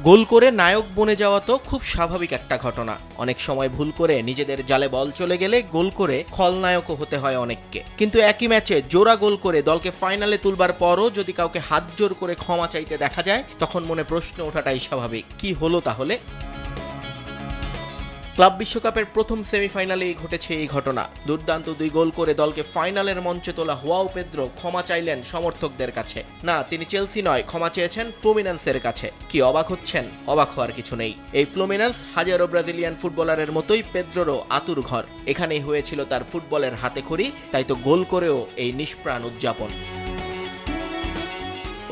গোল করে নায়ক বনে যাওয়া তো খুব স্বাভাবিক একটা ঘটনা। অনেক সময় ভুল করে নিজেদের জালে বল চলে গেলে গোল করে খলনায়কও হতে হয় অনেককে। কিন্তু একই ম্যাচে জোড়া গোল করে দলকে ফাইনালে তুলবার পরও যদি কাউকে হাত জোর করে ক্ষমা চাইতে দেখা যায়, তখন মনে প্রশ্ন ওঠাটাই স্বাভাবিক, কি হলো তাহলে? ক্লাব বিশ্বকাপের প্রথম সেমিফাইনালেই ঘটেছে এই ঘটনা। দুর্দান্ত 2 গোল করে দলকে ফাইনালের মঞ্চে তোলা হুয়াও পেদ্রো ক্ষমা চাইলেন সমর্থকদের কাছে। না, তিনি চেলসি নয়, ক্ষমা চেয়েছেন ফ্লুমিনেন্সের কাছে। কি অবাক হচ্ছেন? অবাক হওয়ার কিছু নেই। এই ফ্লুমিনেন্স হাজারো ব্রাজিলিয়ান ফুটবলারের মতোই পেদ্রোরও আতুর ঘর। এখানেই হয়েছিল তার ফুটবলের হাতেখড়ি, তাই তো গোল করেও এই নিষ্প্রাণ উদযাপন।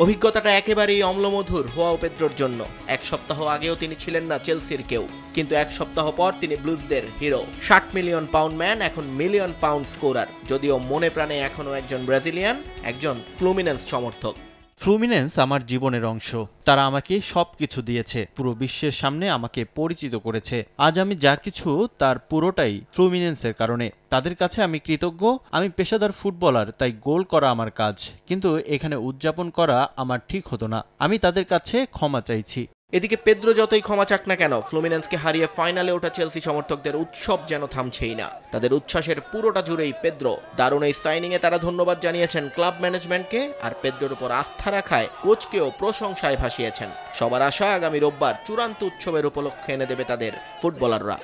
অভিজ্ঞতাটা একেবারেই অম্লমধুর হুয়াও পেদ্রোর জন্য। 1 সপ্তাহ আগেও তিনি ছিলেন না চেলসির কেউ, কিন্তু 1 সপ্তাহ পর তিনি ব্লুজদের হিরো। 60 মিলিয়ন পাউন্ড ম্যান এখন মিলিয়ন পাউন্ড স্কোরার। যদিও মনে প্রাণে এখনো একজন ব্রাজিলিয়ান, একজন ফ্লুমিনেন্স সমর্থক। ফ্লুমিনেন্স আমার জীবনের অংশ। তারা আমাকে সবকিছু দিয়েছে, পুরো বিশ্বের সামনে আমাকে পরিচিত করেছে। আজ আমি যা কিছু তার পুরোটাই ফ্লুমিনেন্সের কারণে। তাদের কাছে আমি কৃতজ্ঞ। আমি পেশাদার ফুটবলার, তাই গোল করা আমার কাজ, কিন্তু এখানে উদযাপন করা আমার ঠিক হতো না। আমি তাদের কাছে ক্ষমা চাইছি। এদিকে পেদ্রো যতই ক্ষমা চাক না কেন, ফ্লুমিনেন্সকে হারিয়ে ফাইনালে ওঠা চেলসি সমর্থকদের উৎসব যেন থামছেই না। তাদের উচ্ছ্বাসের পুরোটা জুড়েই পেদ্রো। দারুণ এই সাইনিংয়ে তারা ধন্যবাদ জানিয়েছেন ক্লাব ম্যানেজমেন্টকে, আর পেদ্রোর উপর আস্থা রাখায় কোচকেও প্রশংসায় ভাসিয়েছেন। সবার আশা আগামী রোববার চূড়ান্ত উৎসবের উপলক্ষে এনে দেবে তাদের ফুটবলাররা।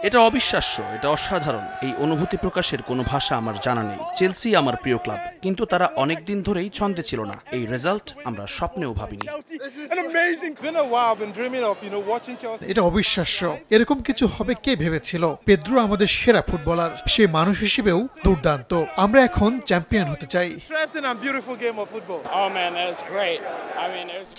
এটা অবিশ্বাস্য, এটা অসাধারণ। এই অনুভূতি প্রকাশের কোনো ভাষা আমার জানা নেই। চেলসি আমার প্রিয় ক্লাব, কিন্তু তারা অনেক দিন ধরেই ছন্দে ছিল না। এই রেজাল্ট আমরা স্বপ্নেও ভাবিনি। এটা অবিশ্বাস্য। এরকম কিছু হবে কে ভেবেছিল? পেদ্রো আমাদের সেরা ফুটবলার, সে মানুষ হিসেবেও দুর্দান্ত। আমরা এখন চ্যাম্পিয়ন হতে চাই।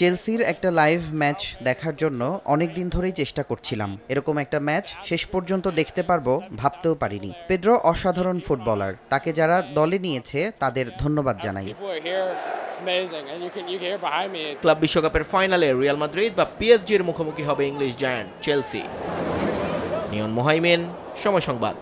চেলসির একটা লাইভ ম্যাচ দেখার জন্য অনেক দিন ধরেই চেষ্টা করছিলাম। এরকম একটা ম্যাচ শেষ পর্যন্ত দেখতে পারবো ভাবতেও পারিনি। পেদ্রো অসাধারণ ফুটবলার, তাকে যারা দলে নিয়েছে তাদের ধন্যবাদ জানাই। ক্লাব বিশ্বকাপের ফাইনালে রিয়াল মাদ্রিদ বা পিএসজির মুখোমুখি হবে ইংলিশ জায়ান্ট চেলসি। নিয়ন মোহাইমেন, সময় সংবাদ।